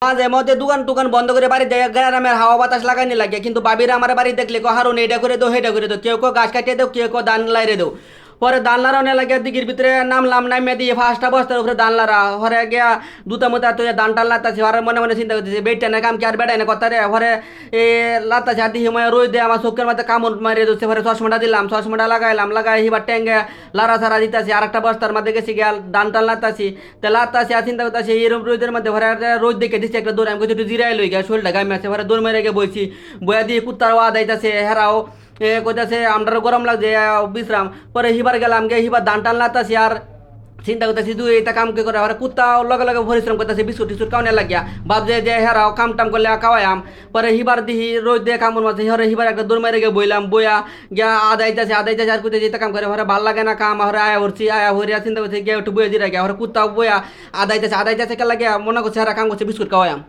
মাঝে মধ্যে দোকান টোকান বন্ধ করে বাড়ি দেয় গ্রামের হাওয়া বাতাস লাগাইনি লাগে, কিন্তু বাবিরা আমার বাড়ি দেখলে কো হারুন এটা করে দো হেটা করে দো, কেউ কেউ গাছ কাটিয়ে দাও, কেউ কেউ দান লাইরে দাও। পরে দান লাগানো লাগে দিঘির ভিতরে নামলাম, নামে দিয়ে ফার্স্টটা বস্তার উপরে দান লারা হরে গিয়া দুটা মুতা তুই দান টান লাতাছি, হরে মনে মনে চিন্তা করতেছি বেটটা না কাম কি আর বেড়াই না কথা রে, হরে এ লাতাছি আর দিহি মায় রই দে আমার চোখের মধ্যে কামড় মারিয়ে দিচ্ছে, পরে চশমাটা দিলাম, চশমাটা লাগাইলাম, লাগাই হিবার ট্যাঙ্গে লারা ছাড়া দিতাছি, আর একটা বস্তার মধ্যে গেছি গিয়া দান টান লাতাছি। তে লাতাছি আর চিন্তা করতেছি এরকম রোদের মধ্যে ভরে রোদ দেখে দিচ্ছে একটা দৌড়, আমি একটু জিরাই লই গিয়া শরীরটা গামে আছে, ভরে দৌড় মেরে গিয়ে বইছি, বইয়া দিয়ে কুত্তার ওয়া দাইতাছে হেরাও কইতাছে আমরাও গরম লাগছে বিশ্রাম। পরে হিবার গেলাম গে হিবার দান টান লাতাছি আর চিন্তা করতেছি দুই এটা কাম কে করে কুত্তা লগে লগে পরিশ্রম করতেছে বিস্কুট টিস্কুট কাউনে লাগিয়া ভাবছে যে হেরাও কাম টাম করলে খাওয়াইম। পরে হিবার দিহি রোদ দিয়ে কামড় মারছে, হরে হিবার একটা দৌড় মেরে গিয়ে বইলাম, বইয়া গিয়া আদাইতাছে আর কুত্তে যেতে কাম করে হরে ভাল লাগে না কাম, হরে আয়া ভরছি আয়া ভরিয়া চিন্তা করছে গিয়ে একটু বইয়া জিরা গিয়া হরে কুত্তা বইয়া আদাইতাছে কে লাগে মনে করছে হেরা কাম করছে বিস্কুট খাওয়াইম।